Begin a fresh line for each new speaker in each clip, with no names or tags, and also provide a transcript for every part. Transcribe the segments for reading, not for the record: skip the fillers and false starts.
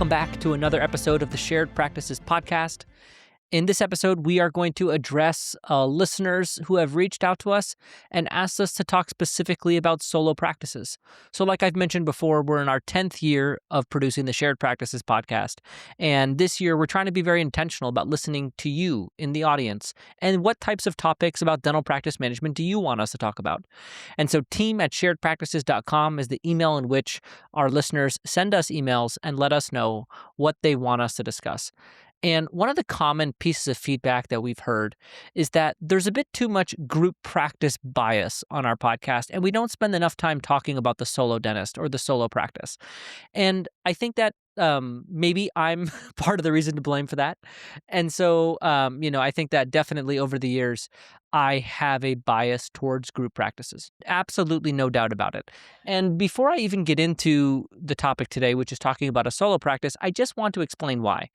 Welcome back to another episode of the Shared Practices podcast. In this episode, we are going to address listeners who have reached out to us and asked us to talk specifically about solo practices. So like I've mentioned before, we're in our 10th year of producing the Shared Practices podcast. And this year, we're trying to be very intentional about listening to you in the audience and what types of topics about dental practice management do you want us to talk about. And so team@sharedpractices.com is the email in which our listeners send us emails and let us know what they want us to discuss. And one of the common pieces of feedback that we've heard is that there's a bit too much group practice bias on our podcast, and we don't spend enough time talking about the solo dentist or the solo practice. And I think that maybe I'm part of the reason to blame for that. And so, I think that definitely over the years, I have a bias towards group practices. Absolutely no doubt about it. And before I even get into the topic today, which is talking about a solo practice, I just want to explain why.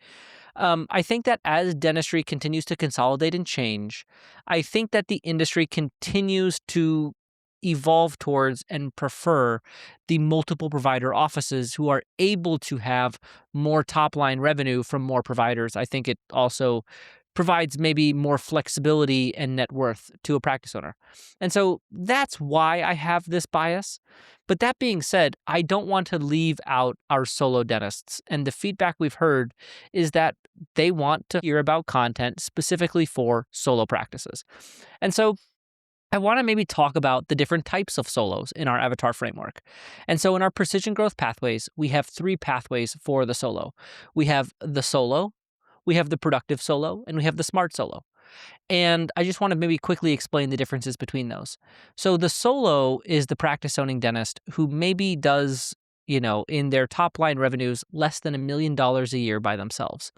I think that as dentistry continues to consolidate and change, I think that the industry continues to evolve towards and prefer the multiple provider offices who are able to have more top line revenue from more providers. I think it also provides maybe more flexibility and net worth to a practice owner. And so that's why I have this bias. But that being said, I don't want to leave out our solo dentists. And the feedback we've heard is that they want to hear about content specifically for solo practices. And so I want to maybe talk about the different types of solos in our avatar framework. And so in our precision growth pathways, we have 3 pathways for the solo. We have the solo, we have the productive solo, and we have the smart solo. And I just want to maybe quickly explain the differences between those. So the solo is the practice owning dentist who maybe does, in their top line revenues, less than $1 million a year by themselves.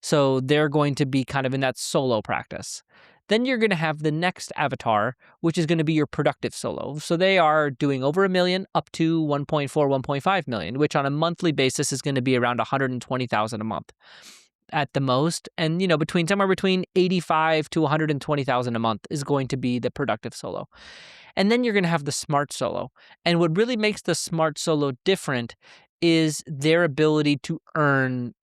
So they're going to be kind of in that solo practice. Then you're going to have the next avatar, which is going to be your productive solo. So they are doing over $1 million up to 1.4, 1.5 million, which on a monthly basis is going to be around 120,000 a month at the most. And, somewhere between 85 to 120,000 a month is going to be the productive solo. And then you're going to have the smart solo. And what really makes the smart solo different is their ability to earn,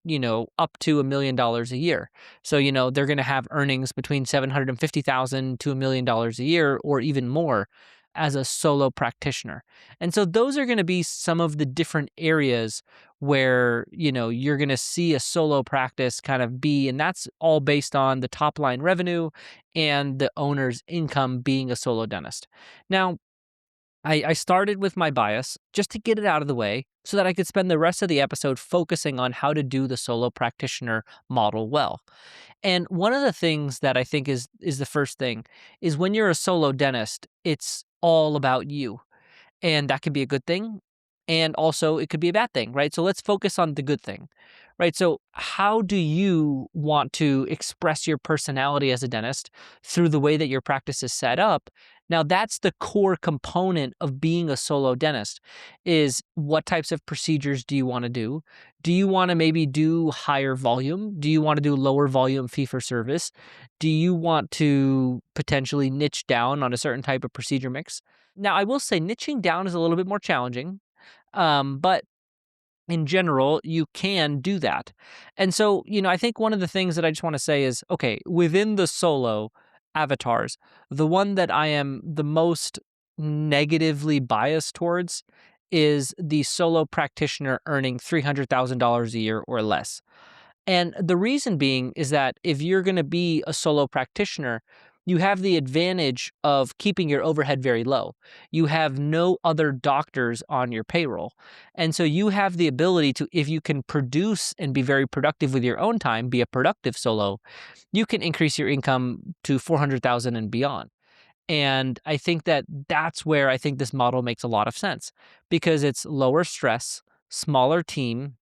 up to $1 million a year. So, they're going to have earnings between $750,000 to $1 million a year or even more as a solo practitioner. And so those are going to be some of the different areas where, you're going to see a solo practice kind of be, and that's all based on the top line revenue and the owner's income being a solo dentist. Now, I started with my bias just to get it out of the way so that I could spend the rest of the episode focusing on how to do the solo practitioner model well. And one of the things that I think is the first thing is when you're a solo dentist, it's all about you. And that could be a good thing. And also it could be a bad thing, right? So let's focus on the good thing, right? So how do you want to express your personality as a dentist through the way that your practice is set up? Now that's the core component of being a solo dentist is what types of procedures do you want to do? Do you want to maybe do higher volume? Do you want to do lower volume fee for service? Do you want to potentially niche down on a certain type of procedure mix? Now I will say niching down is a little bit more challenging. But in general, you can do that. And so, I think one of the things that I just want to say is, okay, within the solo avatars, the one that I am the most negatively biased towards is the solo practitioner earning $300,000 a year or less. And the reason being is that if you're going to be a solo practitioner, you have the advantage of keeping your overhead very low. You have no other doctors on your payroll. And so you have the ability to, if you can produce and be very productive with your own time, be a productive solo, you can increase your income to 400,000 and beyond. And I think that that's where I think this model makes a lot of sense because it's lower stress, smaller team.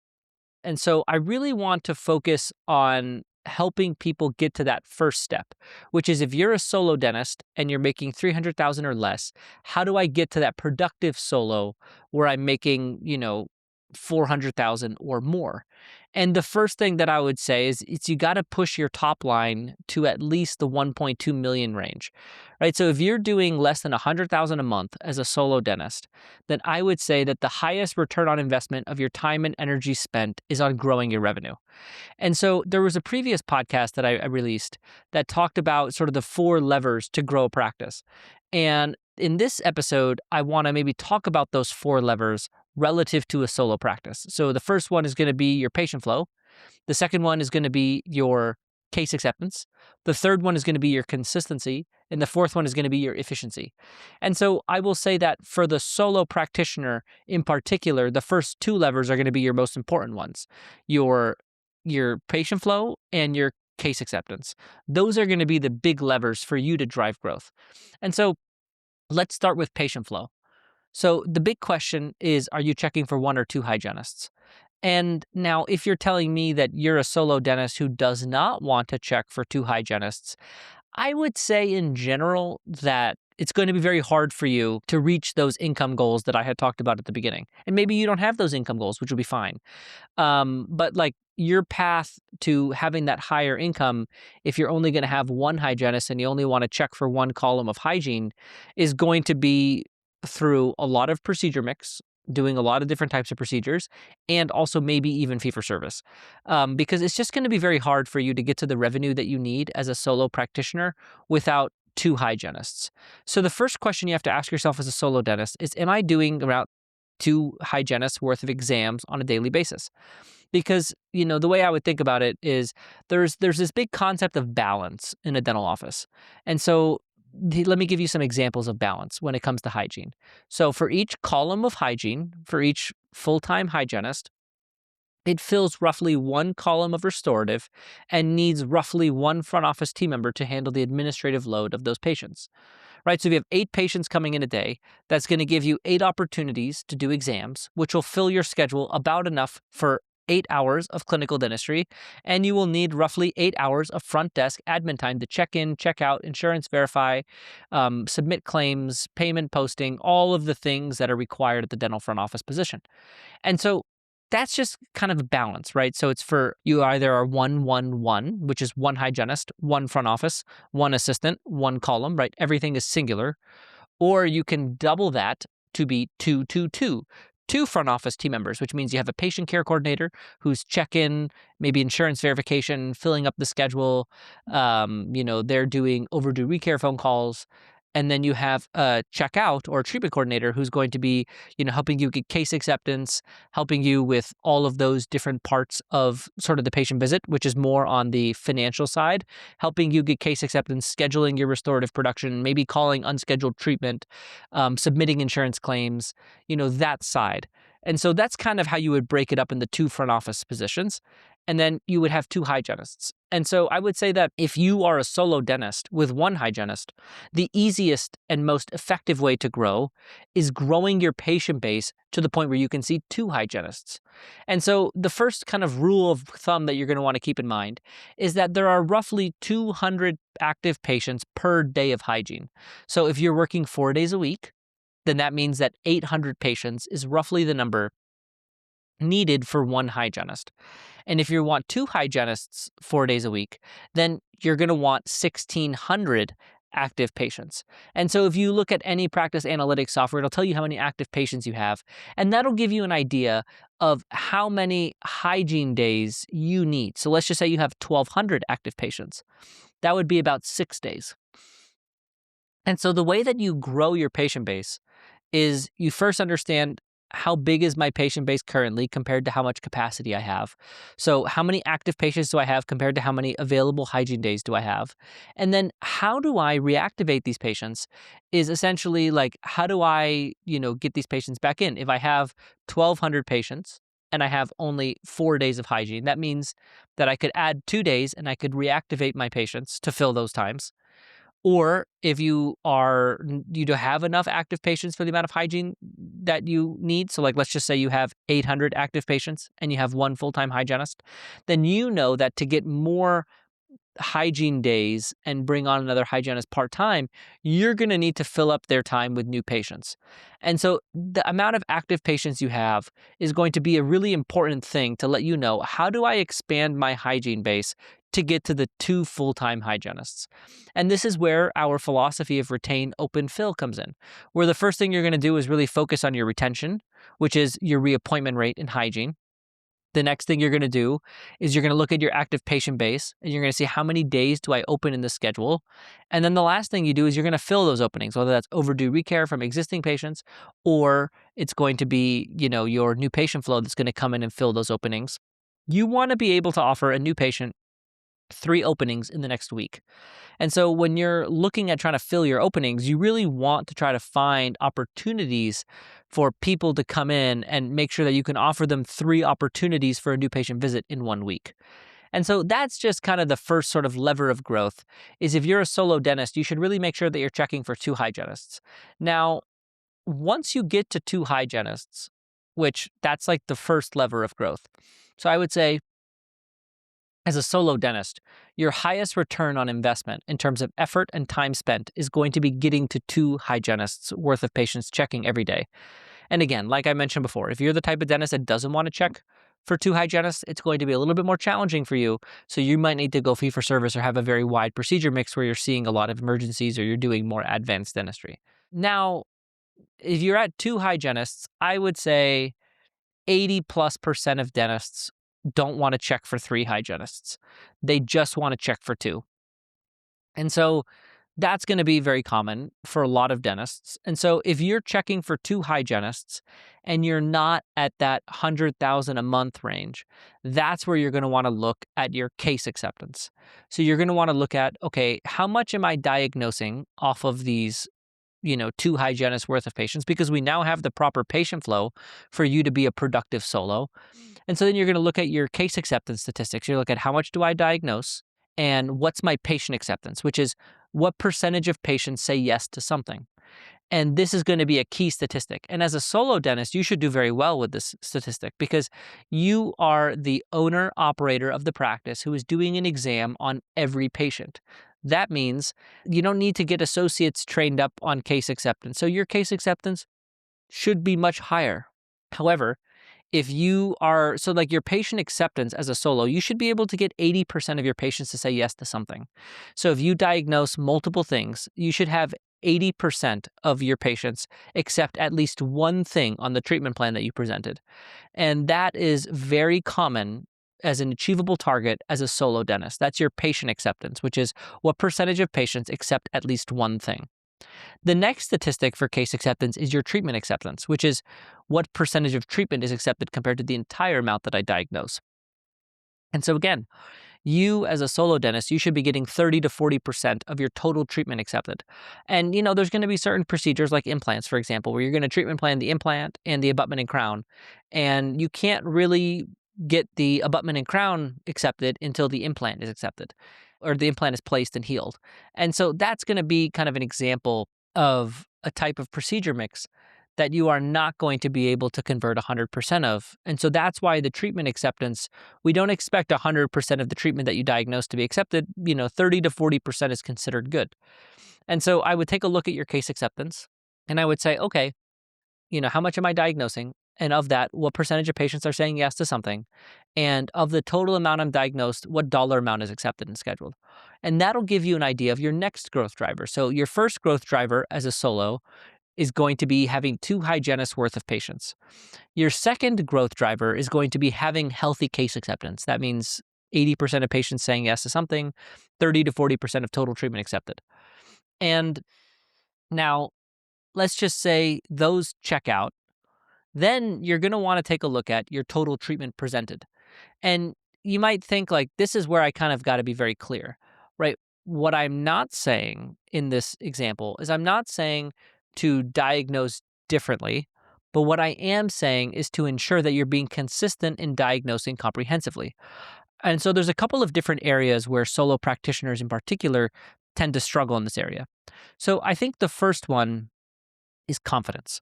And so I really want to focus on helping people get to that first step, which is if you're a solo dentist and you're making 300,000 or less, how do I get to that productive solo where I'm making, 400,000 or more. And the first thing that I would say is you got to push your top line to at least the 1.2 million range, right? So if you're doing less than 100,000 a month as a solo dentist, then I would say that the highest return on investment of your time and energy spent is on growing your revenue. And so there was a previous podcast that I released that talked about sort of the 4 levers to grow a practice. And in this episode, I want to maybe talk about those 4 levers relative to a solo practice. So the first one is going to be your patient flow. The second one is going to be your case acceptance. The third one is going to be your consistency. And the fourth one is going to be your efficiency. And so I will say that for the solo practitioner in particular, the first 2 levers are going to be your most important ones. Your patient flow and your case acceptance. Those are going to be the big levers for you to drive growth. And so let's start with patient flow. So the big question is, are you checking for 1 or 2 hygienists? And now, if you're telling me that you're a solo dentist who does not want to check for 2 hygienists, I would say in general that it's going to be very hard for you to reach those income goals that I had talked about at the beginning. And maybe you don't have those income goals, which will be fine. But like your path to having that higher income, if you're only going to have 1 hygienist and you only want to check for 1 column of hygiene, is going to be through a lot of procedure mix, doing a lot of different types of procedures, and also maybe even fee for service. Because it's just going to be very hard for you to get to the revenue that you need as a solo practitioner without 2 hygienists. So the first question you have to ask yourself as a solo dentist is, am I doing about 2 hygienists worth of exams on a daily basis? Because, the way I would think about it is there's this big concept of balance in a dental office. And so let me give you some examples of balance when it comes to hygiene. So for each column of hygiene, for each full-time hygienist, it fills roughly 1 column of restorative and needs roughly 1 front office team member to handle the administrative load of those patients. Right? So if you have 8 patients coming in a day, that's going to give you 8 opportunities to do exams, which will fill your schedule about enough for 8 hours of clinical dentistry, and you will need roughly 8 hours of front desk admin time to check in, check out, insurance verify, submit claims, payment posting, all of the things that are required at the dental front office position. And so that's just kind of a balance, right? So it's for you either are 1-1-1, which is 1 hygienist, 1 front office, 1 assistant, 1 column, right? Everything is singular. Or you can double that to be 2-2-2. 2 front office team members, which means you have a patient care coordinator who's check-in, maybe insurance verification, filling up the schedule. They're doing overdue recare phone calls. And then you have a checkout or a treatment coordinator who's going to be, helping you get case acceptance, helping you with all of those different parts of sort of the patient visit, which is more on the financial side, helping you get case acceptance, scheduling your restorative production, maybe calling unscheduled treatment, submitting insurance claims, that side. And so that's kind of how you would break it up into 2 front office positions. And then you would have 2 hygienists. And so I would say that if you are a solo dentist with 1 hygienist, the easiest and most effective way to grow is growing your patient base to the point where you can see 2 hygienists. And so the first kind of rule of thumb that you're going to want to keep in mind is that there are roughly 200 active patients per day of hygiene. So if you're working 4 days a week, then that means that 800 patients is roughly the number needed for 1 hygienist. And if you want 2 hygienists 4 days a week, then you're going to want 1,600 active patients. And so if you look at any practice analytics software, it'll tell you how many active patients you have. And that'll give you an idea of how many hygiene days you need. So let's just say you have 1,200 active patients. That would be about 6 days. And so the way that you grow your patient base is you first understand how big is my patient base currently compared to how much capacity I have. So how many active patients do I have compared to how many available hygiene days do I have? And then how do I reactivate these patients is essentially like, how do I, get these patients back in? If I have 1,200 patients and I have only 4 days of hygiene, that means that I could add 2 days and I could reactivate my patients to fill those times. Or if you don't have enough active patients for the amount of hygiene that you need, so like let's just say you have 800 active patients and you have 1 full-time hygienist, then you know that to get more hygiene days and bring on another hygienist part-time, you're going to need to fill up their time with new patients. And so the amount of active patients you have is going to be a really important thing to let you know, how do I expand my hygiene base to get to the 2 full-time hygienists? And this is where our philosophy of retain, open, fill comes in, where the first thing you're going to do is really focus on your retention, which is your reappointment rate in hygiene. The next thing you're going to do is you're going to look at your active patient base, and you're going to see how many days do I open in the schedule. And then the last thing you do is you're going to fill those openings, whether that's overdue recare from existing patients, or it's going to be, your new patient flow that's going to come in and fill those openings. You want to be able to offer a new patient 3 openings in the next week. And so when you're looking at trying to fill your openings, you really want to try to find opportunities for people to come in and make sure that you can offer them 3 opportunities for a new patient visit in 1 week. And so that's just kind of the first sort of lever of growth, is if you're a solo dentist, you should really make sure that you're checking for 2 hygienists. Now, once you get to 2 hygienists, which that's like the first lever of growth. So I would say, as a solo dentist, your highest return on investment in terms of effort and time spent is going to be getting to 2 hygienists worth of patients checking every day. And again, like I mentioned before, if you're the type of dentist that doesn't want to check for 2 hygienists, it's going to be a little bit more challenging for you. So you might need to go fee for service or have a very wide procedure mix where you're seeing a lot of emergencies or you're doing more advanced dentistry. Now, if you're at 2 hygienists, I would say 80+% of dentists don't want to check for 3 hygienists. They just want to check for 2. And so that's going to be very common for a lot of dentists. And so if you're checking for 2 hygienists and you're not at that 100,000 a month range, that's where you're going to want to look at your case acceptance. So you're going to want to look at, okay, how much am I diagnosing off of these 2 hygienists worth of patients, because we now have the proper patient flow for you to be a productive solo. And so then you're going to look at your case acceptance statistics. You look at how much do I diagnose and what's my patient acceptance, which is what percentage of patients say yes to something. And this is going to be a key statistic. And as a solo dentist, you should do very well with this statistic, because you are the owner operator of the practice who is doing an exam on every patient. That means you don't need to get associates trained up on case acceptance. So your case acceptance should be much higher. However, if you are, so like your patient acceptance as a solo, you should be able to get 80% of your patients to say yes to something. So if you diagnose multiple things, you should have 80% of your patients accept at least one thing on the treatment plan that you presented. And that is very common as an achievable target as a solo dentist. That's your patient acceptance, which is what percentage of patients accept at least one thing. The next statistic for case acceptance is your treatment acceptance, which is what percentage of treatment is accepted compared to the entire amount that I diagnose. And so again, you as a solo dentist, you should be getting 30 to 40% of your total treatment accepted. And there's going to be certain procedures like implants, for example, where you're going to treatment plan the implant and the abutment and crown. And you can't really get the abutment and crown accepted until the implant is accepted or the implant is placed and healed. And so that's going to be kind of an example of a type of procedure mix that you are not going to be able to convert 100% of. And so that's why the treatment acceptance, we don't expect 100% of the treatment that you diagnose to be accepted. 30 to 40% is considered good. And so I would take a look at your case acceptance and I would say, okay, how much am I diagnosing? And of that, what percentage of patients are saying yes to something? And of the total amount I'm diagnosed, what dollar amount is accepted and scheduled? And that'll give you an idea of your next growth driver. So your first growth driver as a solo is going to be having 2 hygienists worth of patients. Your second growth driver is going to be having healthy case acceptance. That means 80% of patients saying yes to something, 30 to 40% of total treatment accepted. And now, let's just say those check out. Then you're going to want to take a look at your total treatment presented. And you might think like, this is where I kind of got to be very clear, right? What I'm not saying in this example is I'm not saying to diagnose differently, but what I am saying is to ensure that you're being consistent in diagnosing comprehensively. And so there's a couple of different areas where solo practitioners in particular tend to struggle in this area. So I think the first one is confidence.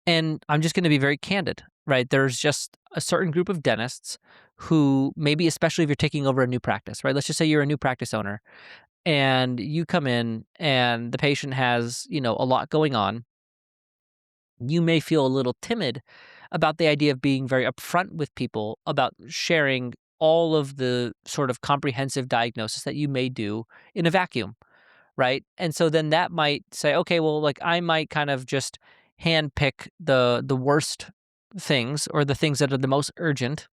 And I'm just going to be very candid. right? There's just a certain group of dentists who maybe, especially if you're taking over a new practice, right? Let's just say you're a new practice owner and you come in and the patient has, a lot going on. You may feel a little timid about the idea of being very upfront with people about sharing all of the sort of comprehensive diagnosis that you may do in a vacuum, right? And so then that might say, okay, well, like I might kind of just handpick the worst things or the things that are the most urgent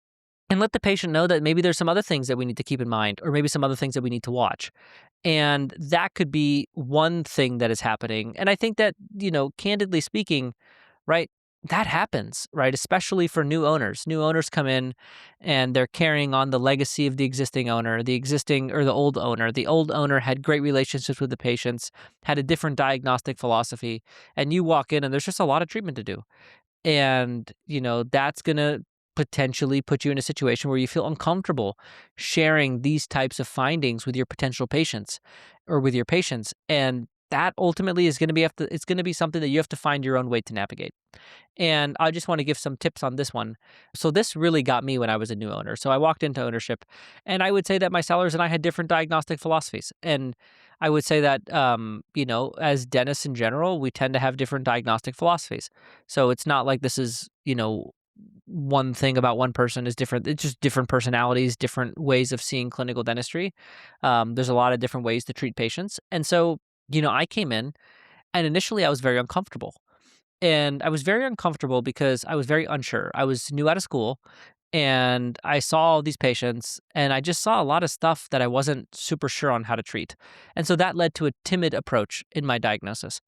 and let the patient know that maybe there's some other things that we need to keep in mind or maybe some other things that we need to watch. And that could be one thing that is happening. And I think that, candidly speaking, right, that happens, right? Especially for new owners. New owners come in and they're carrying on the legacy of the existing owner, the existing or the old owner. The old owner had great relationships with the patients, had a different diagnostic philosophy, and you walk in and there's just a lot of treatment to do. And, that's going to potentially put you in a situation where you feel uncomfortable sharing these types of findings with your potential patients or with your patients. And that ultimately is going to be it's going to be something that you have to find your own way to navigate. And I just want to give some tips on this one. So this really got me when I was a new owner. So I walked into ownership, and I would say that my sellers and I had different diagnostic philosophies. And I would say that, as dentists in general, we tend to have different diagnostic philosophies. So it's not like this is, one thing about one person is different. It's just different personalities, different ways of seeing clinical dentistry. There's a lot of different ways to treat patients. And so, I came in and initially I was very uncomfortable. And I was very uncomfortable because I was very unsure. I was new out of school and I saw all these patients and I just saw a lot of stuff that I wasn't super sure on how to treat. And so that led to a timid approach in my diagnosis.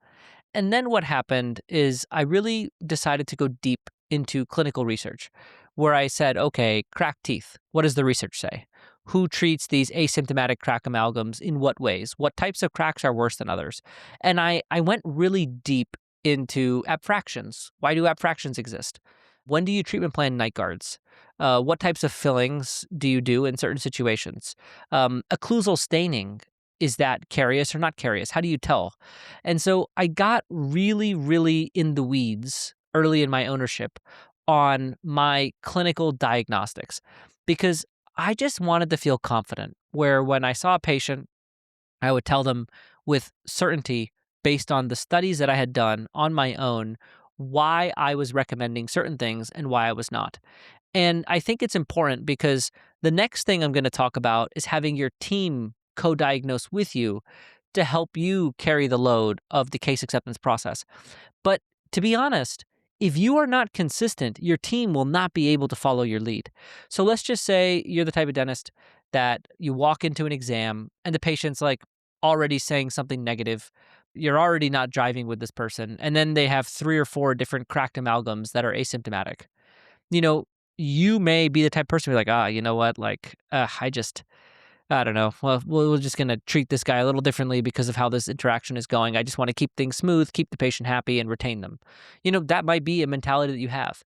And then what happened is I really decided to go deep into clinical research where I said, okay, cracked teeth. What does the research say? Who treats these asymptomatic crack amalgams in what ways? What types of cracks are worse than others? And I went really deep into abfractions. Why do abfractions exist? When do you treatment plan night guards? What types of fillings do you do in certain situations? Occlusal staining, is that carious or not carious? How do you tell? And so I got really, really in the weeds early in my ownership on my clinical diagnostics because I just wanted to feel confident where when I saw a patient, I would tell them with certainty based on the studies that I had done on my own why I was recommending certain things and why I was not. And I think it's important because the next thing I'm going to talk about is having your team co-diagnose with you to help you carry the load of the case acceptance process. But to be honest, if you are not consistent, your team will not be able to follow your lead. So let's just say you're the type of dentist that you walk into an exam and the patient's like already saying something negative. You're already not driving with this person. And then they have 3 or 4 different cracked amalgams that are asymptomatic. You know, you may be the type of person who's like, you know what? Like, I don't know. Well, we're just going to treat this guy a little differently because of how this interaction is going. I just want to keep things smooth, keep the patient happy, and retain them. That might be a mentality that you have.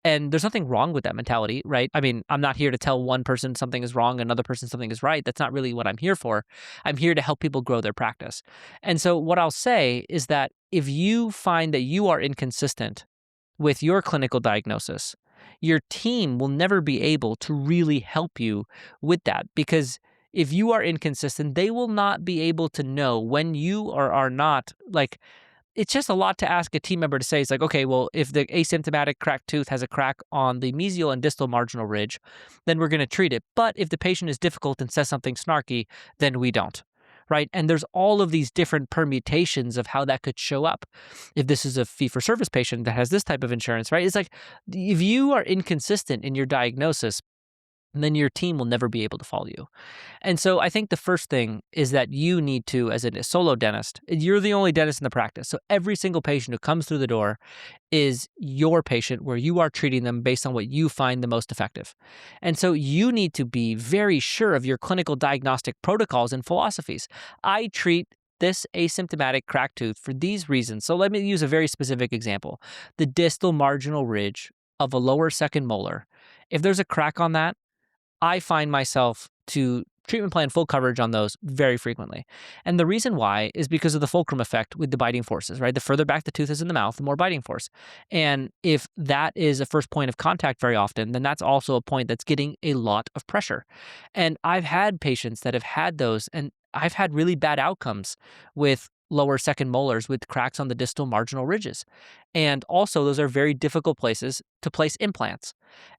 And there's nothing wrong with that mentality, right? I mean, I'm not here to tell one person something is wrong, another person something is right. That's not really what I'm here for. I'm here to help people grow their practice. And so what I'll say is that if you find that you are inconsistent with your clinical diagnosis, your team will never be able to really help you with that because if you are inconsistent, they will not be able to know when you are not. Like, it's just a lot to ask a team member to say. It's like, okay, well, if the asymptomatic cracked tooth has a crack on the mesial and distal marginal ridge, then we're going to treat it. But if the patient is difficult and says something snarky, then we don't. Right. And there's all of these different permutations of how that could show up. If this is a fee for service patient that has this type of insurance, right? It's like if you are inconsistent in your diagnosis, then your team will never be able to follow you. And so I think the first thing is that you need to, as a solo dentist, you're the only dentist in the practice. So every single patient who comes through the door is your patient where you are treating them based on what you find the most effective. And so you need to be very sure of your clinical diagnostic protocols and philosophies. I treat this asymptomatic cracked tooth for these reasons. So let me use a very specific example. The distal marginal ridge of a lower second molar. If there's a crack on that, I find myself to treatment plan full coverage on those very frequently. And the reason why is because of the fulcrum effect with the biting forces, right? The further back the tooth is in the mouth, the more biting force. And if that is a first point of contact very often, then that's also a point that's getting a lot of pressure. And I've had patients that have had those, and I've had really bad outcomes with lower second molars with cracks on the distal marginal ridges. And also, those are very difficult places to place implants.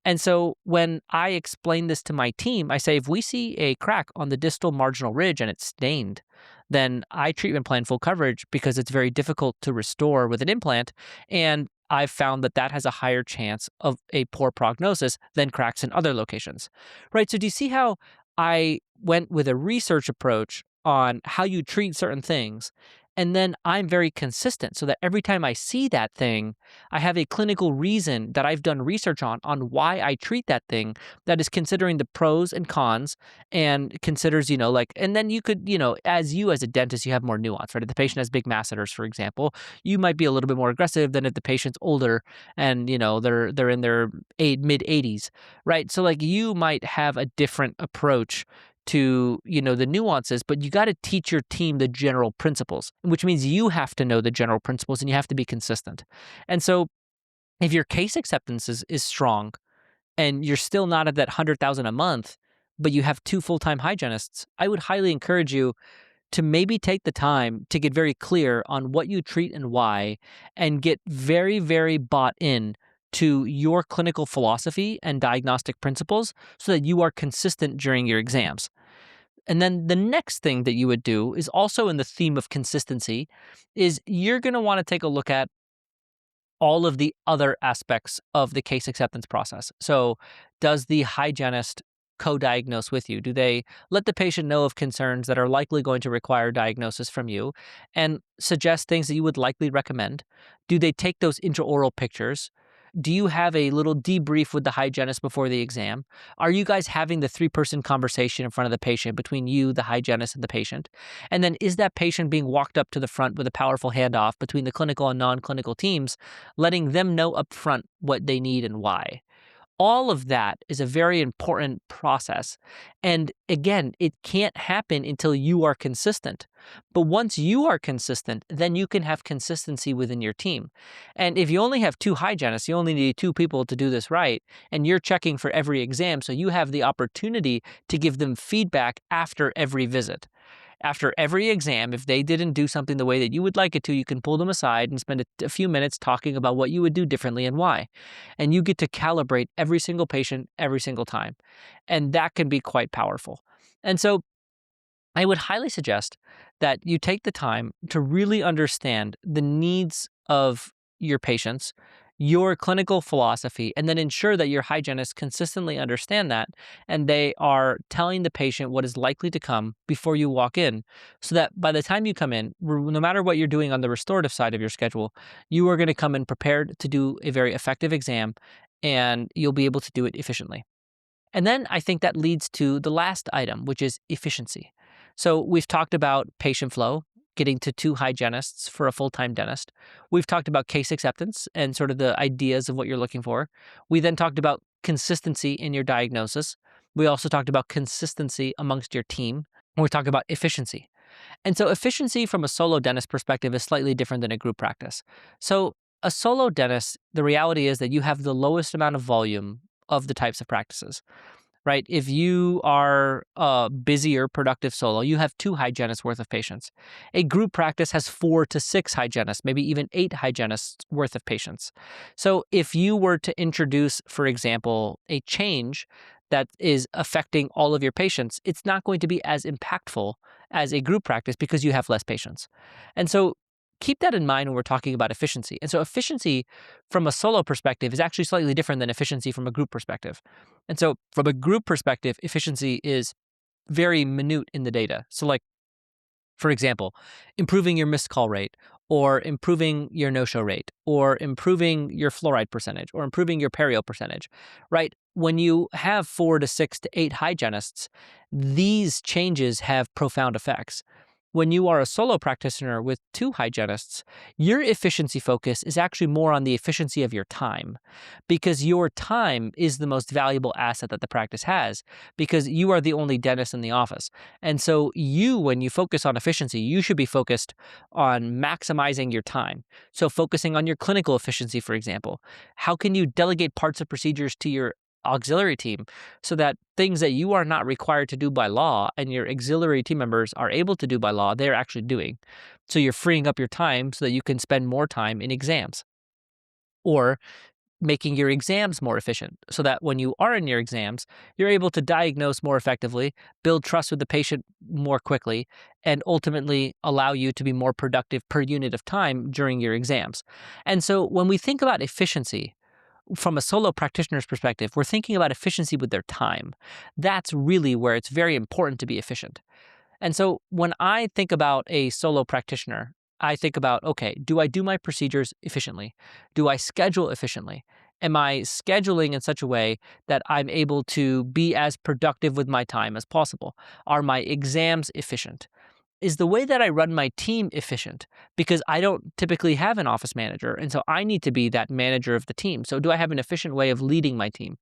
And so when I explain this to my team, I say, if we see a crack on the distal marginal ridge and it's stained, then I treatment plan full coverage because it's very difficult to restore with an implant. And I've found that that has a higher chance of a poor prognosis than cracks in other locations, right? So do you see how I went with a research approach on how you treat certain things? And then I'm very consistent so that every time I see that thing, I have a clinical reason that I've done research on why I treat that thing that is considering the pros and cons and considers, and then you could, as a dentist, you have more nuance, right? If the patient has big masseters, for example, you might be a little bit more aggressive than if the patient's older and, they're in their mid 80s, right? So like you might have a different approach to the nuances, but you got to teach your team the general principles, which means you have to know the general principles and you have to be consistent. And so if your case acceptance is strong and you're still not at that 100,000 a month, but you have 2 full-time hygienists, I would highly encourage you to maybe take the time to get very clear on what you treat and why, and get very, very bought in to your clinical philosophy and diagnostic principles so that you are consistent during your exams. And then the next thing that you would do is also in the theme of consistency is you're going to want to take a look at all of the other aspects of the case acceptance process. So does the hygienist co-diagnose with you? Do they let the patient know of concerns that are likely going to require diagnosis from you and suggest things that you would likely recommend? Do they take those intraoral pictures? Do you have a little debrief with the hygienist before the exam? Are you guys having the 3-person conversation in front of the patient between you, the hygienist, and the patient? And then is that patient being walked up to the front with a powerful handoff between the clinical and non-clinical teams, letting them know up front what they need and why? All of that is a very important process. And again, it can't happen until you are consistent. But once you are consistent, then you can have consistency within your team. And if you only have 2 hygienists, you only need 2 people to do this right, and you're checking for every exam, so you have the opportunity to give them feedback after every visit. After every exam, if they didn't do something the way that you would like it to, you can pull them aside and spend a few minutes talking about what you would do differently and why. And you get to calibrate every single patient every single time. And that can be quite powerful. And so I would highly suggest that you take the time to really understand the needs of your patients, your clinical philosophy, and then ensure that your hygienists consistently understand that and they are telling the patient what is likely to come before you walk in, so that by the time you come in, no matter what you're doing on the restorative side of your schedule, you are going to come in prepared to do a very effective exam and you'll be able to do it efficiently. And then I think that leads to the last item, which is efficiency. So we've talked about patient flow, getting to 2 hygienists for a full-time dentist. We've talked about case acceptance and sort of the ideas of what you're looking for. We then talked about consistency in your diagnosis. We also talked about consistency amongst your team. And we talked about efficiency. And so efficiency from a solo dentist perspective is slightly different than a group practice. So a solo dentist, the reality is that you have the lowest amount of volume of the types of practices, right? If you are a busier, productive solo, you have 2 hygienists worth of patients. A group practice has 4 to 6 hygienists, maybe even 8 hygienists worth of patients. So if you were to introduce, for example, a change that is affecting all of your patients, it's not going to be as impactful as a group practice because you have less patients. And so keep that in mind when we're talking about efficiency. And so efficiency from a solo perspective is actually slightly different than efficiency from a group perspective. And so from a group perspective, efficiency is very minute in the data. So like, for example, improving your missed call rate or improving your no-show rate or improving your fluoride percentage or improving your perio percentage, right? When you have 4 to 6 to 8 hygienists, these changes have profound effects. When you are a solo practitioner with two hygienists, your efficiency focus is actually more on the efficiency of your time, because your time is the most valuable asset that the practice has, because you are the only dentist in the office. And so when you focus on efficiency, you should be focused on maximizing your time. So focusing on your clinical efficiency, for example. How can you delegate parts of procedures to your auxiliary team so that things that you are not required to do by law and your auxiliary team members are able to do by law, they're actually doing. So you're freeing up your time so that you can spend more time in exams, or making your exams more efficient so that when you are in your exams, you're able to diagnose more effectively, build trust with the patient more quickly, and ultimately allow you to be more productive per unit of time during your exams. And so when we think about efficiency, from a solo practitioner's perspective, we're thinking about efficiency with their time. That's really where it's very important to be efficient. And so when I think about a solo practitioner, I think about, okay, do I do my procedures efficiently? Do I schedule efficiently? Am I scheduling in such a way that I'm able to be as productive with my time as possible? Are my exams efficient? Is the way that I run my team efficient? Because I don't typically have an office manager, and so I need to be that manager of the team. So do I have an efficient way of leading my team?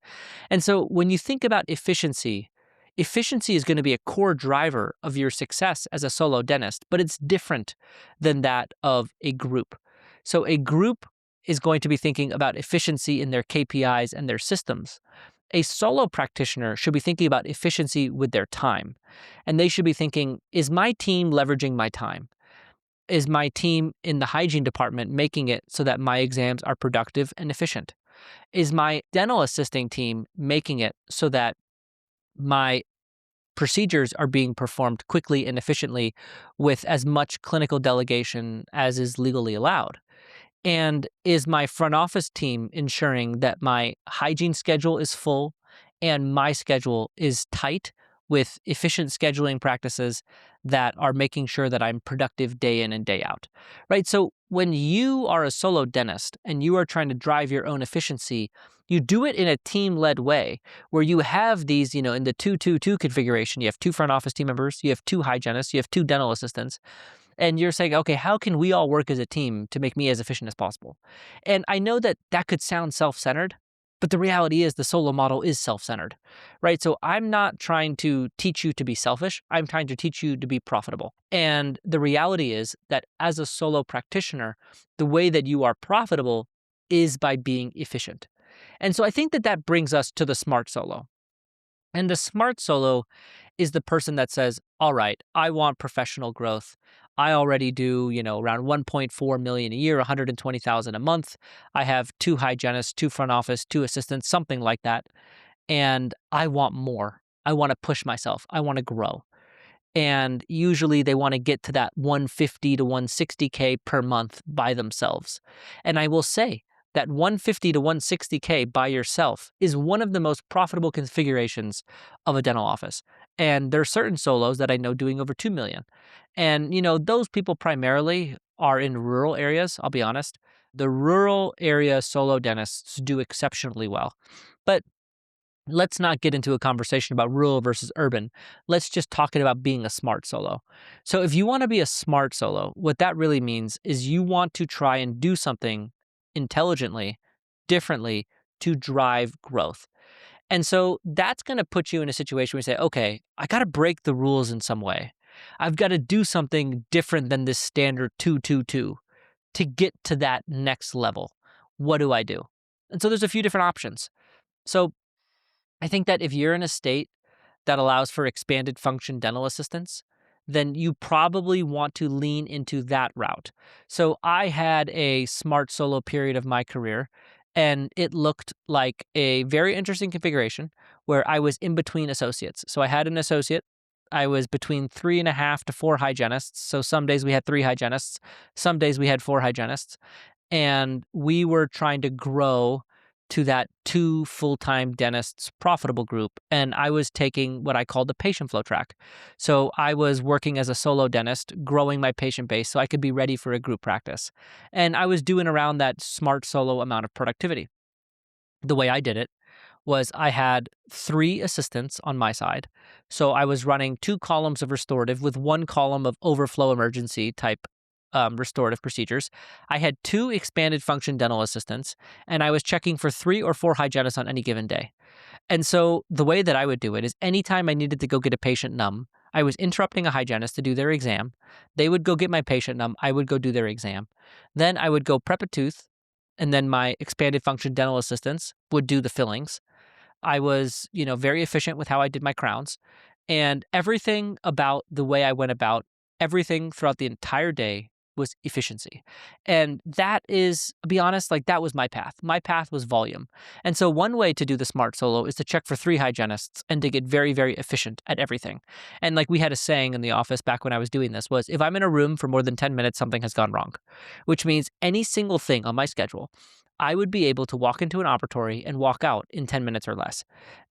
And so when you think about efficiency, efficiency is going to be a core driver of your success as a solo dentist, but it's different than that of a group. So a group is going to be thinking about efficiency in their KPIs and their systems. A solo practitioner should be thinking about efficiency with their time. And they should be thinking, is my team leveraging my time? Is my team in the hygiene department making it so that my exams are productive and efficient? Is my dental assisting team making it so that my procedures are being performed quickly and efficiently with as much clinical delegation as is legally allowed? And is my front office team ensuring that my hygiene schedule is full and my schedule is tight with efficient scheduling practices that are making sure that I'm productive day in and day out, right? So when you are a solo dentist and you are trying to drive your own efficiency, you do it in a team-led way where you have these, in the 2-2-2 configuration, you have two front office team members, you have two hygienists, you have two dental assistants, and you're saying, okay, how can we all work as a team to make me as efficient as possible? And I know that that could sound self-centered, but the reality is the solo model is self-centered, right? So I'm not trying to teach you to be selfish. I'm trying to teach you to be profitable. And the reality is that as a solo practitioner, the way that you are profitable is by being efficient. And so I think that that brings us to the smart solo. And the smart solo is the person that says, all right, I want professional growth. I already do, around 1.4 million a year, 120,000 a month. I have two hygienists, two front office, two assistants, something like that. And I want more. I want to push myself. I want to grow. And usually they want to get to that 150 to 160K per month by themselves. And I will say that 150 to 160K by yourself is one of the most profitable configurations of a dental office. And there are certain solos that I know doing over 2 million. And, those people primarily are in rural areas, I'll be honest. The rural area solo dentists do exceptionally well. But let's not get into a conversation about rural versus urban. Let's just talk about being a smart solo. So if you want to be a smart solo, what that really means is you want to try and do something intelligently, differently to drive growth. And so that's going to put you in a situation where you say, okay, I got to break the rules in some way. I've got to do something different than this standard 2-2-2 to get to that next level. What do I do? And so there's a few different options. So I think that if you're in a state that allows for expanded function dental assistance, then you probably want to lean into that route. So I had a smart solo period of my career, and it looked like a very interesting configuration where I was in between associates. So I had an associate. I was between 3.5 to 4 hygienists. So some days we had 3 hygienists, some days we had 4 hygienists, and we were trying to grow to that 2 full-time dentists profitable group. And I was taking what I call the patient flow track. So I was working as a solo dentist, growing my patient base so I could be ready for a group practice. And I was doing around that smart solo amount of productivity. The way I did it was I had 3 assistants on my side. So I was running 2 columns of restorative with 1 column of overflow emergency type restorative procedures. I had 2 expanded function dental assistants, and I was checking for 3 or 4 hygienists on any given day. And so the way that I would do it is anytime I needed to go get a patient numb, I was interrupting a hygienist to do their exam. They would go get my patient numb. I would go do their exam. Then I would go prep a tooth, and then my expanded function dental assistants would do the fillings. I was, very efficient with how I did my crowns, and everything about the way I went about everything throughout the entire day was efficiency. And that is, to be honest, like that was my path. My path was volume. And so one way to do the smart solo is to check for 3 hygienists and to get very, very efficient at everything. And like we had a saying in the office back when I was doing this was, if I'm in a room for more than 10 minutes, something has gone wrong, which means any single thing on my schedule, I would be able to walk into an operatory and walk out in 10 minutes or less.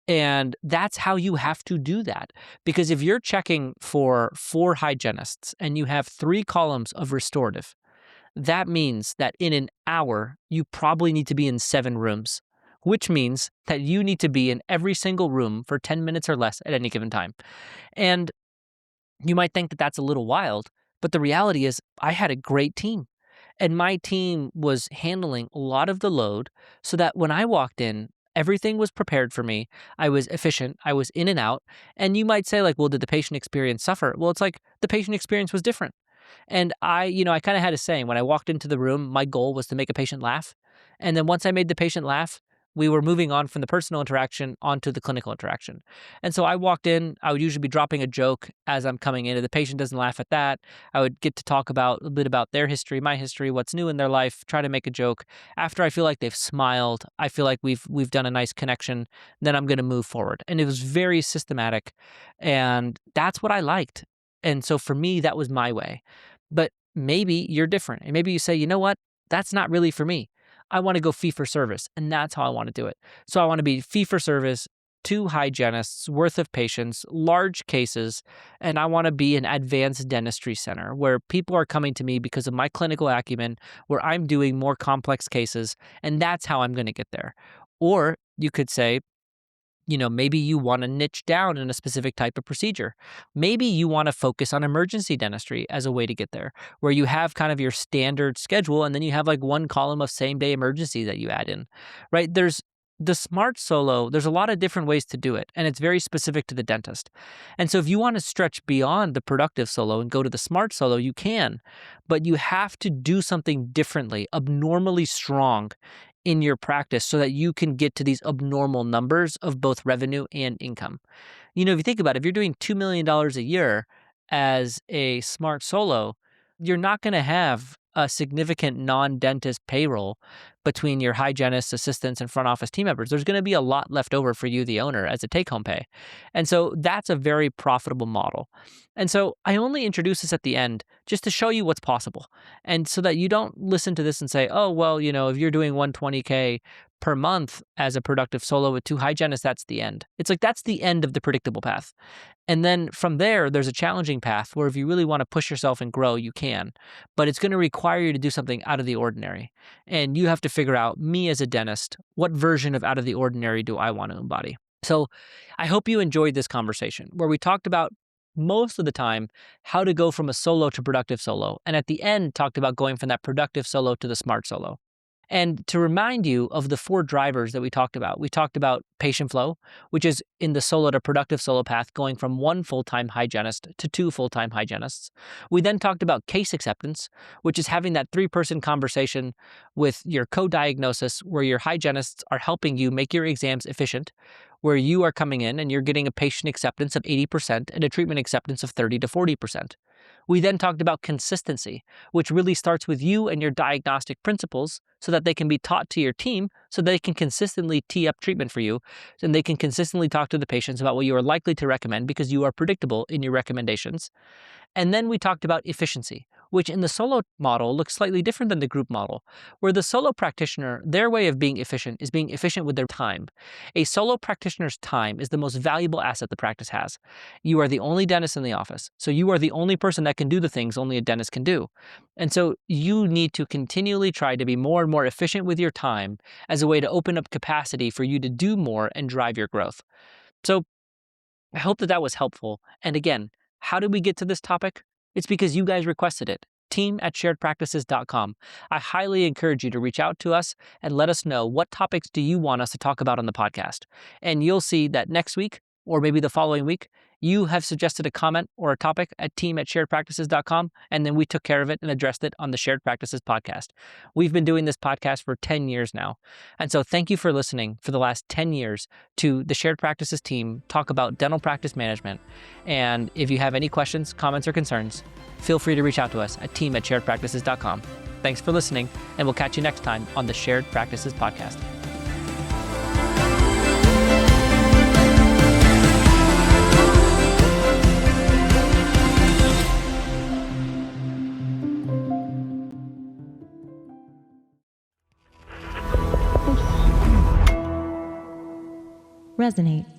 And that's how you have to do that. Because if you're checking for 4 hygienists and you have 3 columns of restorative, that means that in an hour, you probably need to be in 7 rooms, which means that you need to be in every single room for 10 minutes or less at any given time. And you might think that that's a little wild, but the reality is I had a great team. And my team was handling a lot of the load so that when I walked in, everything was prepared for me. I was efficient. I was in and out. And you might say, like, well, did the patient experience suffer? Well, it's like the patient experience was different. And I kind of had a saying when I walked into the room, my goal was to make a patient laugh. And then once I made the patient laugh, we were moving on from the personal interaction onto the clinical interaction. And so I walked in, I would usually be dropping a joke as I'm coming in. If the patient doesn't laugh at that, I would get to talk about a bit about their history, my history, what's new in their life, try to make a joke. After I feel like they've smiled, I feel like we've done a nice connection, then I'm going to move forward. And it was very systematic, and that's what I liked. And so for me, that was my way. But maybe you're different. And maybe you say, you know what? That's not really for me. I want to go fee for service, and that's how I want to do it. So I want to be fee for service, 2 hygienists worth of patients, large cases, and I want to be an advanced dentistry center where people are coming to me because of my clinical acumen, where I'm doing more complex cases, and that's how I'm going to get there. Or you could say, maybe you want to niche down in a specific type of procedure. Maybe you want to focus on emergency dentistry as a way to get there, where you have kind of your standard schedule and then you have like 1 column of same day emergency that you add in, right? There's the smart solo, there's a lot of different ways to do it, and it's very specific to the dentist. And so if you want to stretch beyond the productive solo and go to the smart solo, you can, but you have to do something differently, abnormally strong in your practice so that you can get to these abnormal numbers of both revenue and income. If you think about it, if you're doing $2 million a year as a smart solo, you're not going to have a significant non-dentist payroll between your hygienists, assistants, and front office team members. There's going to be a lot left over for you, the owner, as a take-home pay. And so that's a very profitable model. And so I only introduce this at the end just to show you what's possible. And so that you don't listen to this and say, oh, well, if you're doing 120K per month as a productive solo with 2 hygienists, that's the end. It's like that's the end of the predictable path. And then from there, there's a challenging path where if you really want to push yourself and grow, you can. But it's going to require you to do something out of the ordinary. And you have to figure out, me as a dentist, what version of out of the ordinary do I want to embody? So I hope you enjoyed this conversation where we talked about most of the time how to go from a solo to productive solo. And at the end, talked about going from that productive solo to the smart solo. And to remind you of the 4 drivers that we talked about patient flow, which is in the solo to productive solo path, going from 1 full-time hygienist to 2 full-time hygienists. We then talked about case acceptance, which is having that 3-person conversation with your co-diagnosis where your hygienists are helping you make your exams efficient, where you are coming in and you're getting a patient acceptance of 80% and a treatment acceptance of 30 to 40%. We then talked about consistency, which really starts with you and your diagnostic principles so that they can be taught to your team so they can consistently tee up treatment for you and they can consistently talk to the patients about what you are likely to recommend because you are predictable in your recommendations. And then we talked about efficiency, which in the solo model looks slightly different than the group model, where the solo practitioner, their way of being efficient is being efficient with their time. A solo practitioner's time is the most valuable asset the practice has. You are the only dentist in the office, so you are the only person that can do the things only a dentist can do. And so you need to continually try to be more and more efficient with your time as a way to open up capacity for you to do more and drive your growth. So I hope that was helpful. And again, how did we get to this topic? It's because you guys requested it. team@sharedpractices.com. I highly encourage you to reach out to us and let us know what topics do you want us to talk about on the podcast. And you'll see that next week, or maybe the following week, you have suggested a comment or a topic at team@sharedpractices.com, and then we took care of it and addressed it on the Shared Practices podcast. We've been doing this podcast for 10 years now. And so thank you for listening for the last 10 years to the Shared Practices team talk about dental practice management. And if you have any questions, comments, or concerns, feel free to reach out to us at team@sharedpractices.com. Thanks for listening, and we'll catch you next time on the Shared Practices podcast.
Resonate.